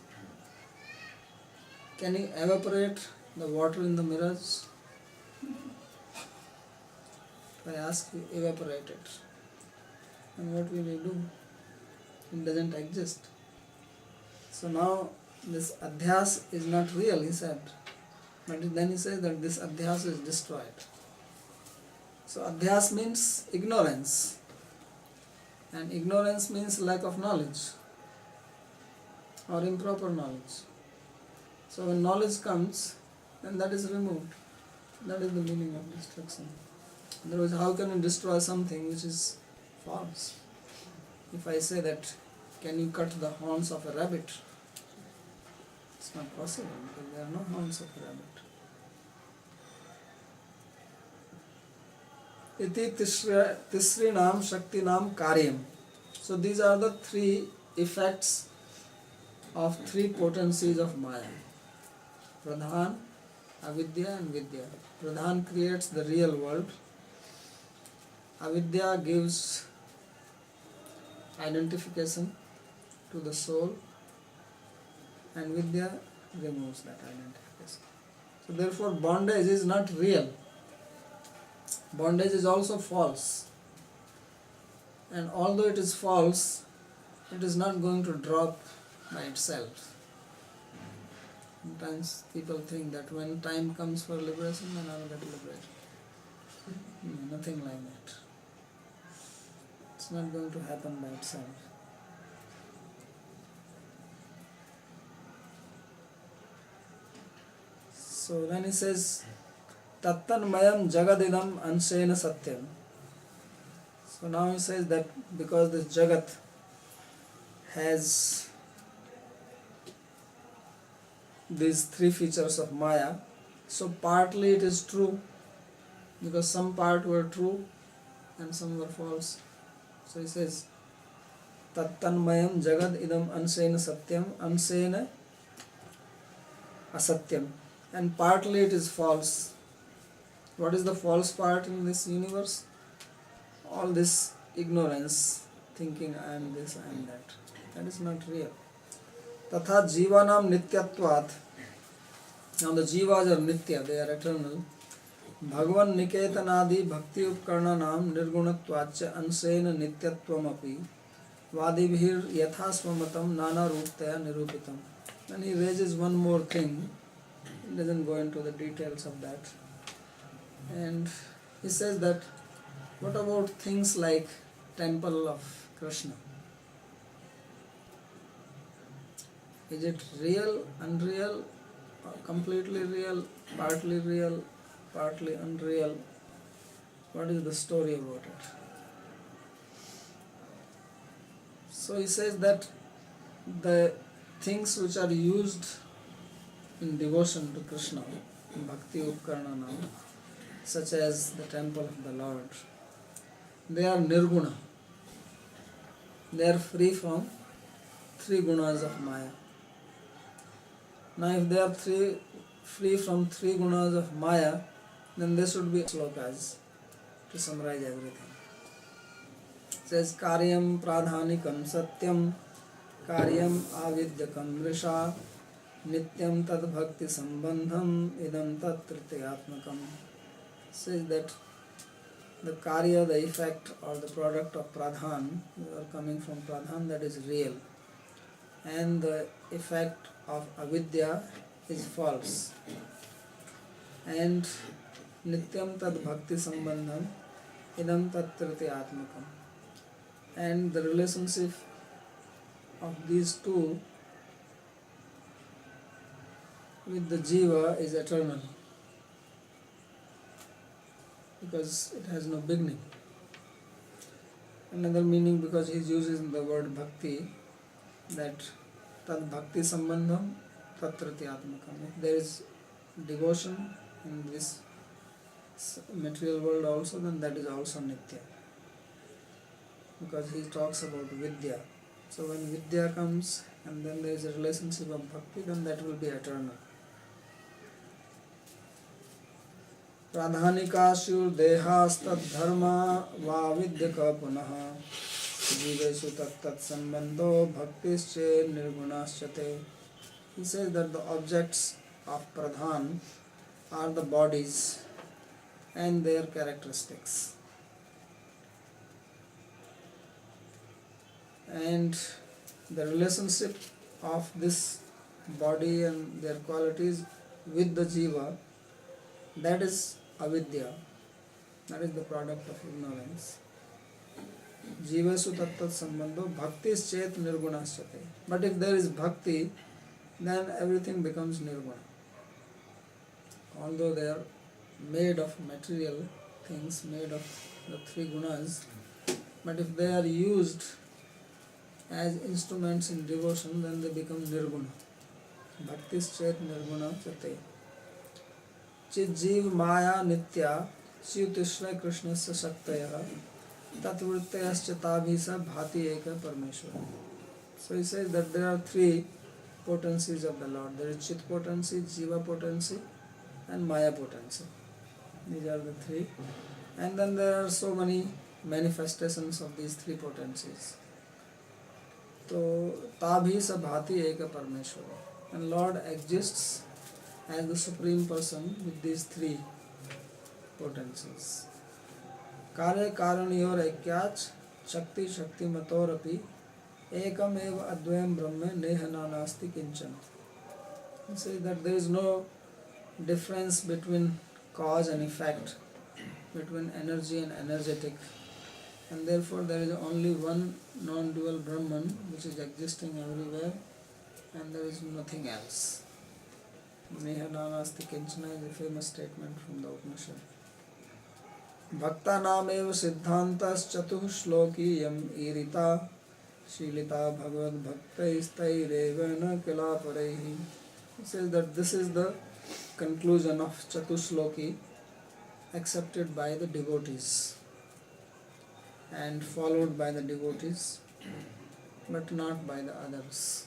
Can you evaporate the water in the mirrors? If I ask you, evaporate it. And what will you do? It doesn't exist. So now this adhyas is not real, he said. But then he says that this adhyas is destroyed. So adhyas means ignorance. And ignorance means lack of knowledge or improper knowledge. So when knowledge comes, then that is removed. That is the meaning of destruction. Otherwise, how can you destroy something which is false? If I say that, can you cut the horns of a rabbit? It's not possible because there are no horns of a rabbit. Iti tisrinam shaktinam karyam. So these are the three effects of three potencies of Maya. Pradhan, Avidya and Vidya. Pradhan creates the real world. Avidya gives identification to the soul, and Vidya removes that identification. So therefore bondage is not real. Bondage is also false. And although it is false, it is not going to drop by itself. Sometimes people think that when time comes for liberation, then I will get liberated. No, nothing like that. It's not going to happen by itself. So then he says, Tattanmayam jagadidam anshena satyam. So now he says that because this jagat has these three features of Maya, so partly it is true, because some part were true and some were false. So he says, Tattanmayam jagad idam ansena satyam, ansena asatyam. And partly it is false. What is the false part in this universe? All this ignorance, thinking I am this, I am that. That is not real. Tatha jivanam nityatvat. Now the jivas are nitya, they are eternal. Bhagavan niketanadi bhakti upkarnanam nirgunatvacha ansena nityatvam api vadibhir yathasvamatam nana ruptaya nirupitam. Then he raises one more thing. He doesn't go into the details of that. And he says that what about things like temple of Krishna? Is it real, unreal, or completely real, partly real? partly unreal. What is the story about it? So he says that the things which are used in devotion to Krishna, Bhakti Upkarana, such as the temple of the Lord, they are nirguna. They are free from three gunas of Maya. Now if they are free from three gunas of Maya, then they should be slokas to summarize everything. It says karyam pradhanikam satyam karyam avidyakam risha nityam tad bhakti sambandham idam tat tritayatmakam. Says that the karya, the effect or the product of pradhan, are coming from pradhan, that is real, and the effect of avidya is false, and nityam tad bhakti sambandham idam tat tritayatmakam, and the relationship of these two with the jiva is eternal, because it has no beginning. Another meaning, because he uses the word bhakti, that tad bhakti sambandham tat tritayatmakam. If there is devotion in this material world also, then that is also nitya, because he talks about vidya. So when vidya comes and then there is a relationship of bhakti, then that will be eternal. Pradhanikasur dehastad dharma va vidyaka punaha jivesu tat sambandho bhaktische nirgunaschate. He says that the objects of pradhan are the bodies and their characteristics, and the relationship of this body and their qualities with the jiva, that is avidya, that is the product of ignorance. Jivasu tattat sambandho bhaktis chet nirgunaschate. But if there is bhakti, then everything becomes nirguna. Although they are made of material things, made of the three gunas, but if they are used as instruments in devotion, then they become nirguna. Bhaktis chet nirguna chate. Chit jiv maya nitya Siyutishra krishnasya shaktaya tatvrittayascha tabhisa bhati eka parmeshwara. So he says that there are three potencies of the Lord. There is Chit potency, Jiva potency and Maya potency. These are the three. And then there are so many manifestations of these three potencies. So tabhisa bhati eka parmeshwara. And Lord exists as the Supreme Person with these three potencies. Karya karaniyor aikyach shakti shakti matorapi ekam eva advayam brahma nehana nasti kinchana. He says that there is no difference between cause and effect, between energy and energetic, and therefore there is only one non-dual Brahman which is existing everywhere, and there is nothing else. Nehana nasti kinchana is a famous statement from the Upanishad. Bhakta nameva siddhantas chatuh shloki yam irita shilita bhagavad bhaktaisthairevana kilaparaihi. He says that this is the conclusion of Chatushloki, accepted by the devotees and followed by the devotees, but not by the others.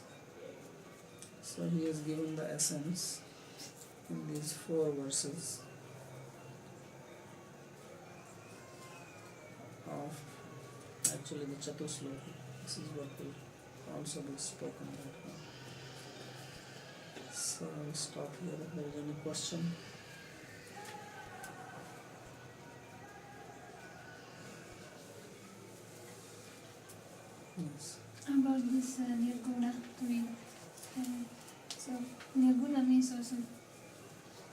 So he has given the essence in these 4 verses of actually the Chatushloki. This is what will also be spoken right now. So I will stop here if there is any question. Yes. About this nirguna, so nirguna means also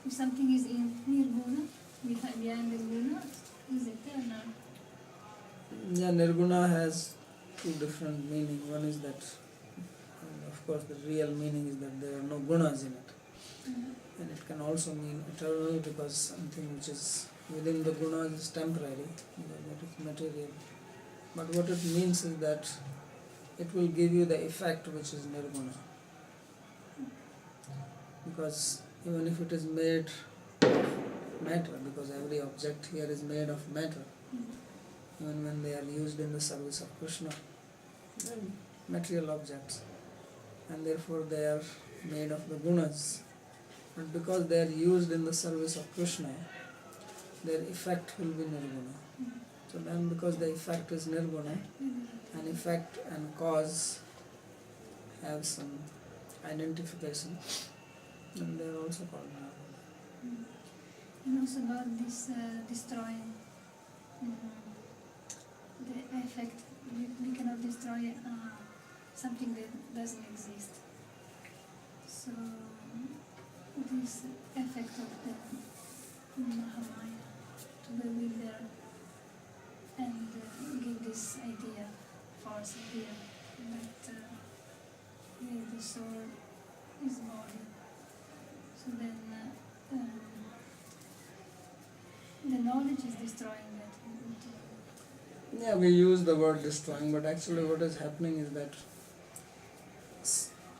if something is in nirguna, behind the guna, is eternal. Yeah, nirguna has 2 different meanings. One is that, of course, the real meaning is that there are no gunas in it. and it can also mean eternal because something which is within the gunas is temporary, that is material. But what it means is that it will give you the effect which is nirguna. Because even if it is made of matter, because every object here is made of matter, even when they are used in the service of Krishna, they are material objects, and therefore they are made of the gunas. But because they are used in the service of Krishna, their effect will be nirguna. So then, because the effect is nirguna, and effect and cause have some identification, then they are also called nirguna. And also about this destroying the effect. We cannot destroy something that doesn't exist. So this effect of the Mahamaya to be with there and give this idea, false idea, that the soul is body. So then the knowledge is destroying that. Yeah, we use the word destroying, but actually what is happening is that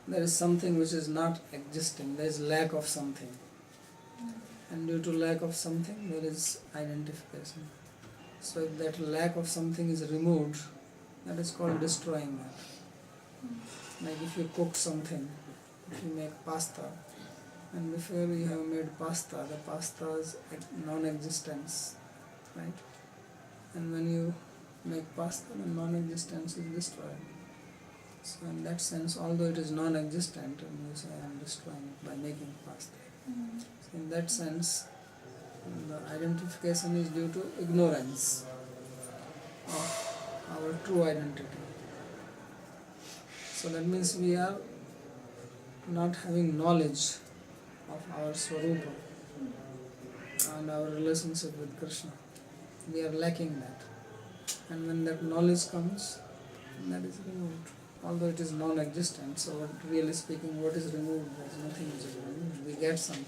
there is something which is not existing, there is lack of something. And due to lack of something, there is identification. So if that lack of something is removed, that is called destroying that. Like if you cook something, if you make pasta, and before you have made pasta, the pasta is non-existence, right? And when you make pasta, the non-existence is destroyed. So in that sense, although it is non-existent, and you say I am destroying it by making pasta. So in that sense, the identification is due to ignorance of our true identity. So that means we are not having knowledge of our Swarupa and our relationship with Krishna. We are lacking that. And when that knowledge comes, that is removed. Although it is non-existent, so really speaking, what is removed? There is nothing which is removed. We get something.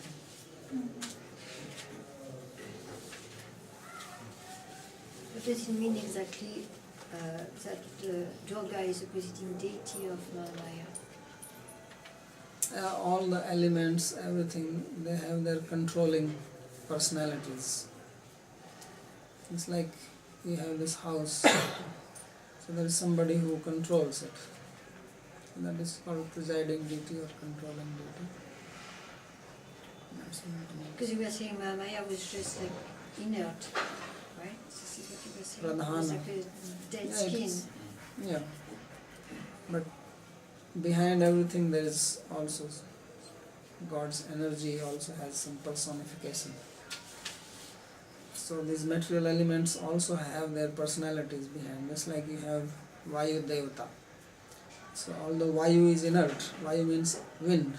What does it mean exactly that Durga is a visiting deity of Mahamaya? All the elements, everything, they have their controlling personalities. It's like you have this house, so there is somebody who controls it. And that is called presiding deity or controlling deity. That's what it means. Because you were saying Mahamaya was just like inert, right? This is what you were saying. Pradhana. It was like a dead Yeah, skin. Yeah. But behind everything there is also God's energy also has some personification. So these material elements also have their personalities behind, just like you have Vayu Devata. So although Vayu is inert, Vayu means wind,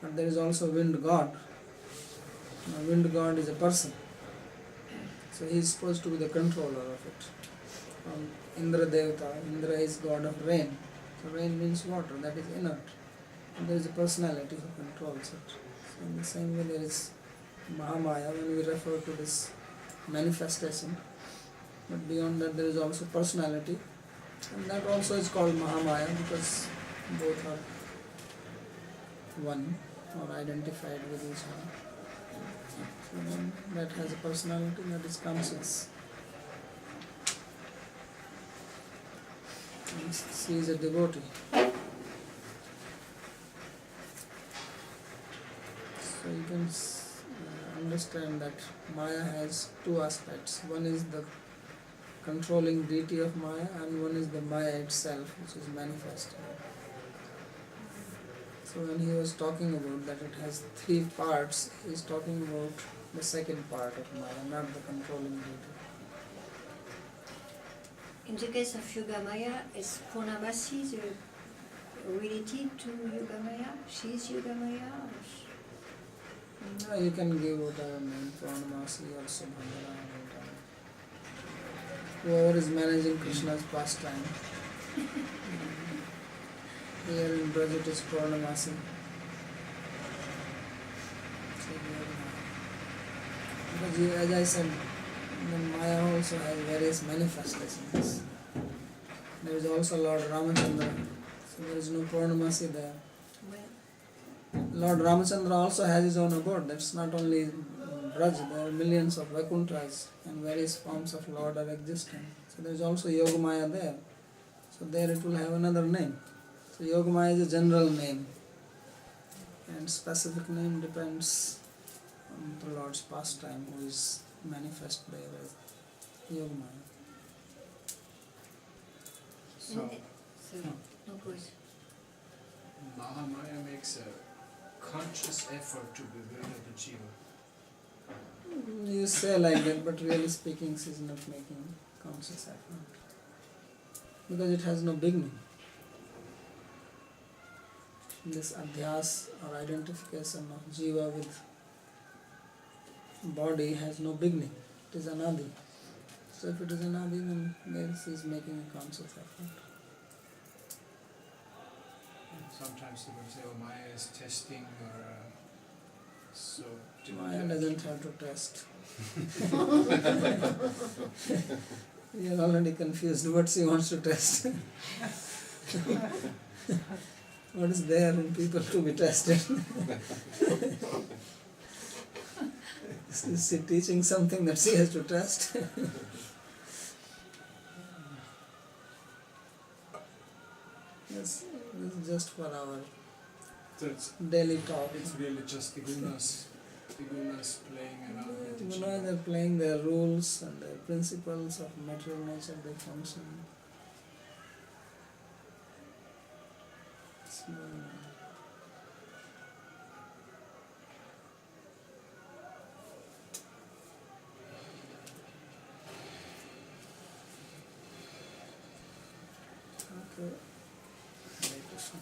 but there is also wind god. Now wind god is a person, so he is supposed to be the controller of it. Indra Devata, Indra is god of rain, so rain means water, that is inert, and there is a personality who controls it. So in the same way there is Mahamaya when we refer to this manifestation, but beyond that there is also personality, and that also is called Mahamaya because both are one or identified with each other. So then that has a personality, that is conscious. And she is a devotee. So you can understand that Maya has two aspects. One is the controlling deity of Maya, and one is the Maya itself, which is manifest. So when he was talking about that it has three parts, he is talking about the second part of Maya, not the controlling deity. In the case of Yogamaya, is Purnamasi related to Yogamaya? She is Yogamaya? You can give whatever name, Purnamasi or Subhadra, whatever. Whoever is managing Krishna's pastime. Here in Braj it is Purnamasi. Because as I said, the Maya also has various manifestations. There is also Lord Ramachandra, so there is no Purnamasi there. Well, Lord Ramachandra also has his own abode. That's not only Braj, there are millions of Vaikuntras and various forms of Lord are existing. So there is also Yogamaya there. So there it will have another name. So Yogamaya is a general name, and specific name depends on the Lord's pastime, who is manifest there as Yogamaya. So so, no good. Mahamaya makes a conscious effort to bewilder the jiva. You say like that, but really speaking, she is not making conscious effort. Because it has no beginning. This adhyas or identification of jiva with body has no beginning. It is anadi. So if it is anadi, then she is making a conscious effort. Sometimes people say, oh, Maya is testing or so. Maya doesn't have to test. You are already confused what she wants to test. What is there in people to be tested? Is she teaching something that she has to test? Yes, this is just for our So it's daily talk. really just the gunas playing around with the You know, jiva. they're playing their rules and their principles of material nature, they function. So, okay. Hare Krishna.